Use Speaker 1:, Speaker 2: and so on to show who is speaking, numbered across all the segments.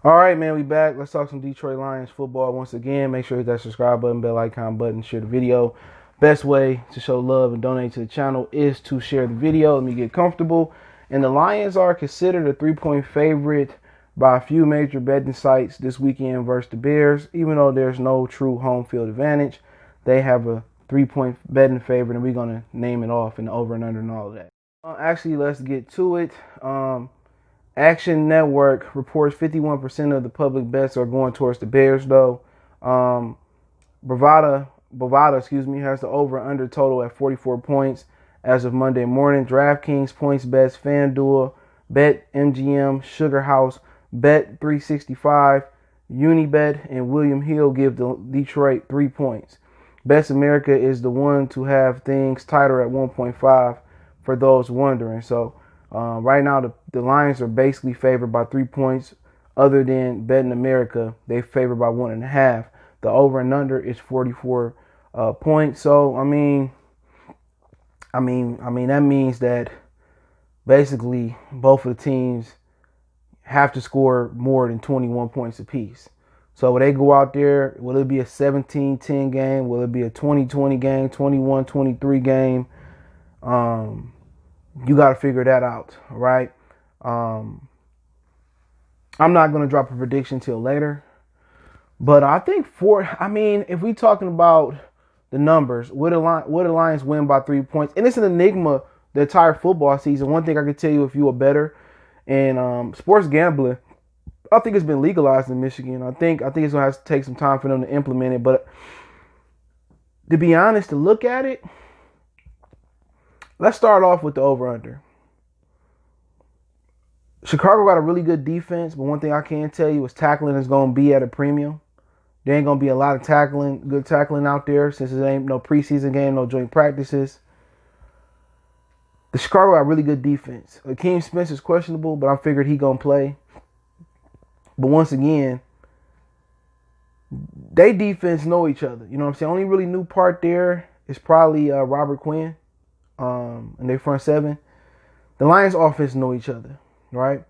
Speaker 1: All right, man, we back. Let's talk some Detroit Lions football once again. Make sure you hit that subscribe button, bell icon button, share the video. Best way to show love and donate to the channel is to share the video. Let me get comfortable. And the Lions are considered a 3-point favorite by a few major betting sites this weekend versus the Bears. Even though there's no true home field advantage, they have a 3-point betting favorite, and we're going to name it off and over and under and all of that. Actually, let's get to it. Action Network reports 51% of the public bets are going towards the Bears, though. Bovada, has the over-under total at 44 points as of Monday morning. DraftKings, PointsBet, FanDuel, BetMGM, Sugar House, Bet365, Unibet, and William Hill give the Detroit 3 points. Best America is the one to have things tighter at 1.5 for those wondering. So, right now, the Lions are basically favored by 3 points. Other than Betting America, they favored by 1.5. The over and under is 44 points. So I mean, that means that basically both of the teams have to score more than 21 points apiece. So will they go out there? Will it be a 17-10 game? Will it be a 20-20 game? 21-23 game? You got to figure that out, right? I'm not going to drop a prediction till later. But I think if we're talking about the numbers, would the Lions win by 3 points? And it's an enigma the entire football season. One thing I can tell you, if you are better in sports gambling, I think it's been legalized in Michigan. I think it's going to have to take some time for them to implement it. But to be honest, to look at it, let's start off with the over-under. Chicago got a really good defense, but one thing I can tell you is tackling is going to be at a premium. There ain't going to be a lot of good tackling out there since it ain't no preseason game, no joint practices. The Chicago got a really good defense. Akeem Spence is questionable, but I figured he going to play. But once again, they defense know each other. You know what I'm saying? Only really new part there is probably Robert Quinn. And their front seven. The Lions offense know each other, right?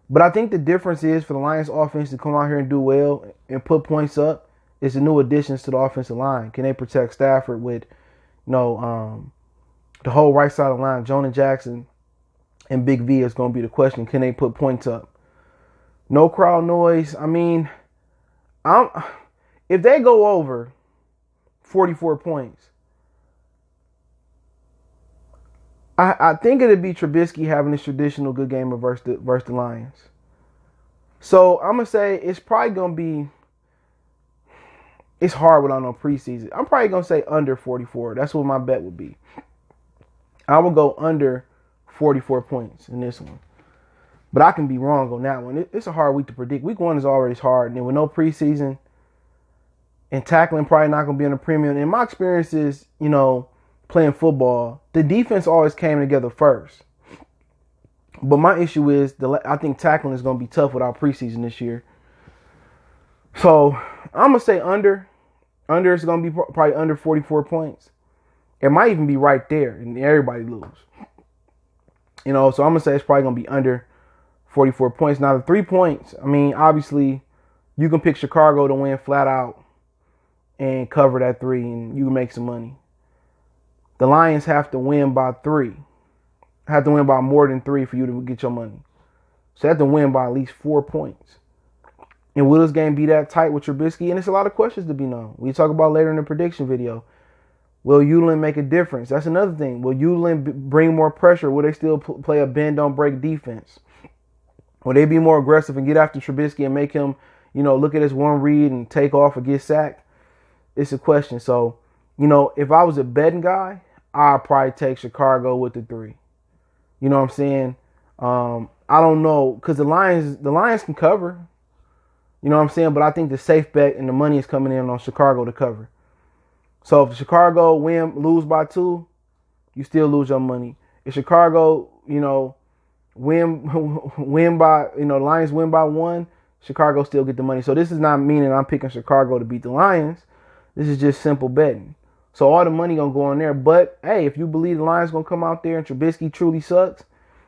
Speaker 1: But I think the difference is for the Lions offense to come out here and do well and put points up is the new additions to the offensive line. Can they protect Stafford with, the whole right side of the line? Jonah Jackson and Big V is going to be the question. Can they put points up? No crowd noise. If they go over 44 points, I think it'd be Trubisky having this traditional good game versus the Lions. So I'm going to say it's probably going to be, it's hard without no preseason. I'm probably going to say under 44. That's what my bet would be. I will go under 44 points in this one. But I can be wrong on that one. It's a hard week to predict. Week 1 is already hard. And then with no preseason and tackling probably not going to be on a premium. In my experiences, playing football, the defense always came together first. But my issue is I think tackling is going to be tough without preseason this year. So I'm going to say under. Under is going to be probably under 44 points. It might even be right there and everybody lose. So I'm going to say it's probably going to be under 44 points. Now the 3 points, obviously you can pick Chicago to win flat out and cover that 3 and you can make some money. The Lions have to win by 3. Have to win by more than 3 for you to get your money. So they have to win by at least 4 points. And will this game be that tight with Trubisky? And it's a lot of questions to be known. We talk about later in the prediction video. Will Ulen make a difference? That's another thing. Will Ulen bring more pressure? Will they still play a bend-don't-break defense? Will they be more aggressive and get after Trubisky and make him, look at his one read and take off or get sacked? It's a question. So, if I was a betting guy, I'd probably take Chicago with the 3. You know what I'm saying? I don't know, because the Lions can cover. You know what I'm saying? But I think the safe bet and the money is coming in on Chicago to cover. So if Chicago lose by 2, you still lose your money. If Chicago, win by, Lions win by 1, Chicago still get the money. So this is not meaning I'm picking Chicago to beat the Lions. This is just simple betting. So all the money going to go in there. But, hey, if you believe the Lions going to come out there and Trubisky truly sucks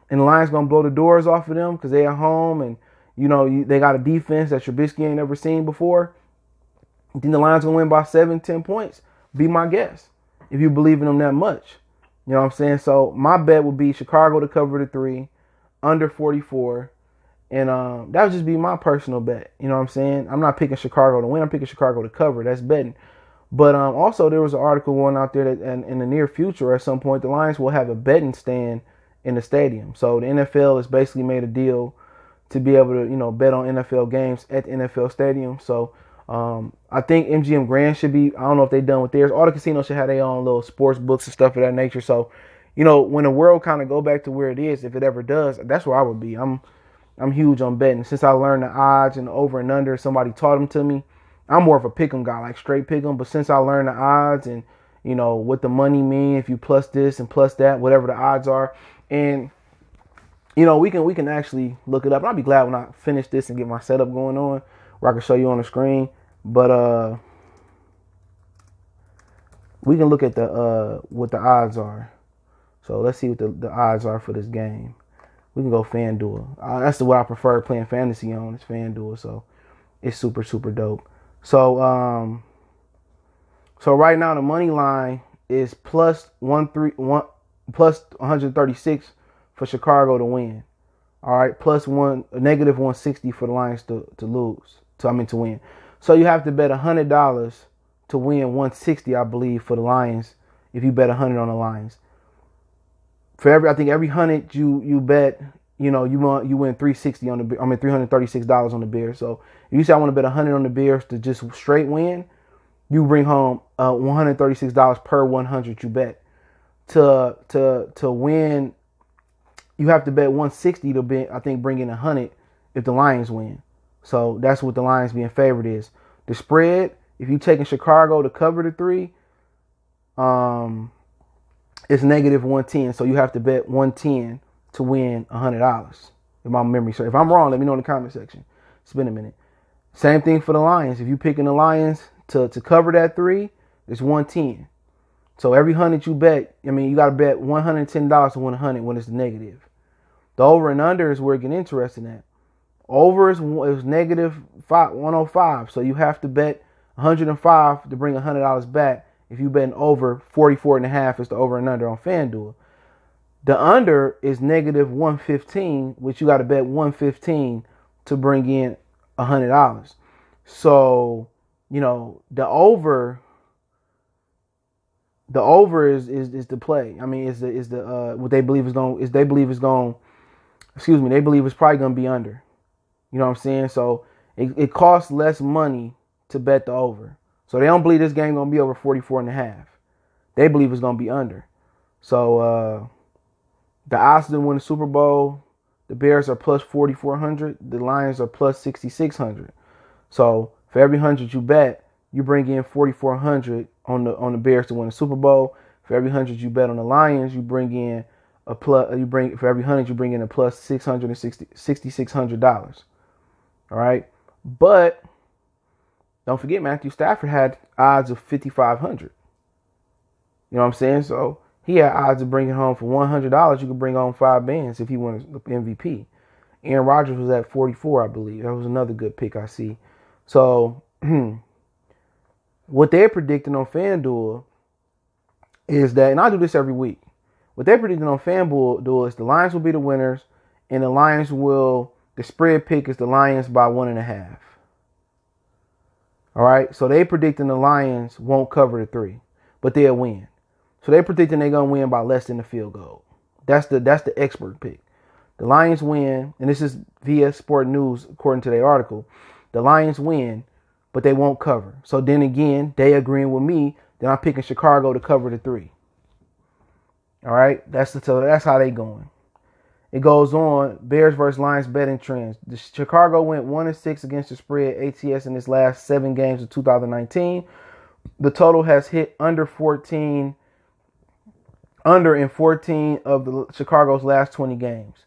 Speaker 1: and the Lions going to blow the doors off of them because they're at home and, They got a defense that Trubisky ain't never seen before. I think the Lions going to win by 7, 10 points. Be my guess if you believe in them that much. You know what I'm saying? So my bet would be Chicago to cover the 3, under 44. And that would just be my personal bet. You know what I'm saying? I'm not picking Chicago to win. I'm picking Chicago to cover. That's betting. But also there was an article going out there that in the near future at some point the Lions will have a betting stand in the stadium. So the NFL has basically made a deal to be able to, bet on NFL games at the NFL stadium. So I think MGM Grand should be, I don't know if they're done with theirs. All the casinos should have their own little sports books and stuff of that nature. So, when the world kind of go back to where it is, if it ever does, that's where I would be. I'm huge on betting. Since I learned the odds and the over and under, somebody taught them to me. I'm more of a pick 'em guy, like straight pick 'em. But since I learned the odds and, what the money mean, if you plus this and plus that, whatever the odds are. And, we can actually look it up. And I'll be glad when I finish this and get my setup going on where I can show you on the screen. But we can look at what the odds are. So let's see what the odds are for this game. We can go FanDuel. That's what I prefer playing fantasy on. It's FanDuel, so it's super, super dope. So so right now the money line is plus 136 for Chicago to win. All right, plus negative 160 for the Lions to win. So you have to bet $100 to win 160, I believe, for the Lions. If you bet 100 on the Lions, I think every 100 you bet, you win 360 on $336 on the Bears. So if you say I want to bet 100 on the Bears to just straight win, you bring home $136 per 100 you bet. To win, you have to bet 160 to bring in 100 if the Lions win. So that's what the Lions being favored is. The spread, if you taking Chicago to cover the 3, it's negative 110. So you have to bet 110 to win $100. If my memory serves. If I'm wrong, let me know in the comment section. It's been a minute. Same thing for the Lions. If you picking the Lions to cover that 3, it's 110. So every 100 you bet, you got to bet $110 to win 100 when it's negative. The over and under is where it gets interesting at. Over is negative 105. So you have to bet 105 to bring $100 back. If you bet over 44.5, it's the over and under on FanDuel. The under is negative 115, which you got to bet 115 to bring in $100. So, the over is the play. Is the what they believe is going they believe it's probably going to be under. You know what I'm saying? So it costs less money to bet the over. So they don't believe this game going to be over 44.5. They believe it's going to be under. So the odds to win the Super Bowl, the Bears are plus 4,400. The Lions are plus 6,600. So for every 100 you bet, you bring in 4,400 on the Bears to win the Super Bowl. For every 100 you bet on the Lions, you bring in for every 100 you bring in a plus $6,600. All right, but don't forget Matthew Stafford had odds of 5,500. You know what I'm saying? So he had odds of bringing home for $100. You could bring home $5 if he won the MVP. Aaron Rodgers was at 44, I believe. That was another good pick I see. So what they're predicting on FanDuel is that, and I do this every week. What they're predicting on FanDuel is the Lions will be the winners, and the spread pick is the Lions by 1.5. All right, so they predicting the Lions won't cover the 3, but they'll win. So they're predicting they're gonna win by less than the field goal. That's the expert pick. The Lions win, and this is via Sport News according to their article. The Lions win, but they won't cover. So then again, they agreeing with me. Then I'm picking Chicago to cover the 3. All right, that's how they going. It goes on. Bears versus Lions betting trends. The Chicago went 1-6 against the spread ATS in its last 7 games of 2019. The total has hit under in 14 of the Chicago's last 20 games.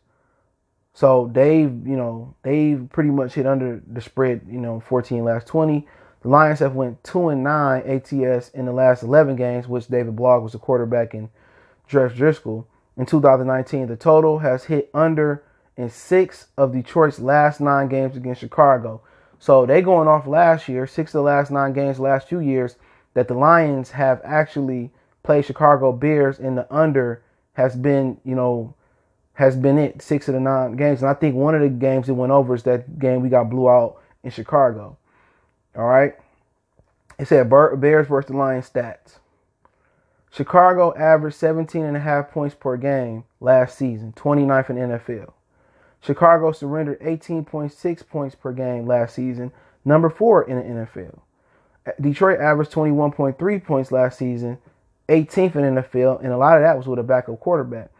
Speaker 1: So they've pretty much hit under the spread, 14 last 20. The Lions have went 2-9 ATS in the last 11 games, which David Blogg was the quarterback and Jeff Driscoll. In 2019, the total has hit under in 6 of Detroit's last 9 games against Chicago. So they going off last year, 6 of the last 9 games, last 2 years, that the Lions have actually played Chicago Bears, and the under has been, has been it 6 of the 9 games. And I think one of the games that went over is that game we got blew out in Chicago. All right. It said Bears versus the Lions stats. Chicago averaged 17.5 points per game last season, 29th in the NFL. Chicago surrendered 18.6 points per game last season, number 4 in the NFL. Detroit averaged 21.3 points last season, 18th in the NFL, and a lot of that was with a backup quarterback.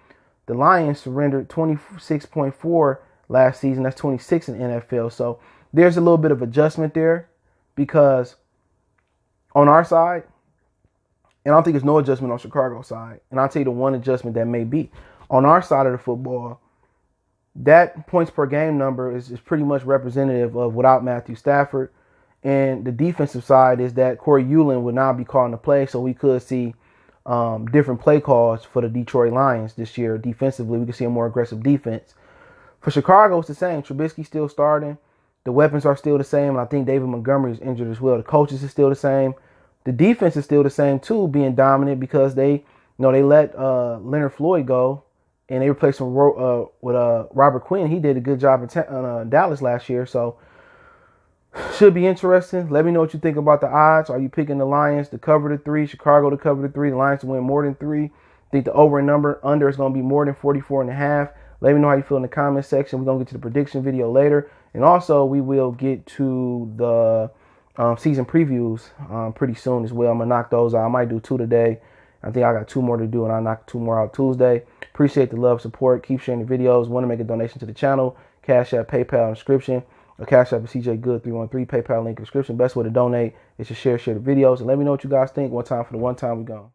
Speaker 1: The Lions surrendered 26.4 last season, that's 26th in the NFL. So there's a little bit of adjustment there, because on our side, and I don't think there's no adjustment on Chicago's side, and I'll tell you the one adjustment that may be. On our side of the football, that points per game number is pretty much representative of without Matthew Stafford. And the defensive side is that Corey Ulan would now be calling the play, so we could see different play calls for the Detroit Lions this year. Defensively, we could see a more aggressive defense. For Chicago, it's the same. Trubisky's still starting. The weapons are still the same, and I think David Montgomery is injured as well. The coaches is still the same. The defense is still the same too, being dominant, because they let Leonard Floyd go, and they replaced him with Robert Quinn. He did a good job in Dallas last year, so should be interesting. Let me know what you think about the odds. Are you picking the Lions to cover the 3, Chicago to cover the 3, the Lions to win more than 3? Think the over and under is going to be more than 44.5. Let me know how you feel in the comment section. We're going to get to the prediction video later. And also, we will get to the season previews pretty soon as well. I'm going to knock those out. I might do 2 today. I think I got 2 more to do, and I'll knock 2 more out Tuesday. Appreciate the love, support. Keep sharing the videos. Want to make a donation to the channel? Cash App, PayPal, description. Or Cash App is CJ Good 313. PayPal link description. Best way to donate is to share the videos. And let me know what you guys think. One time for the one time we gone.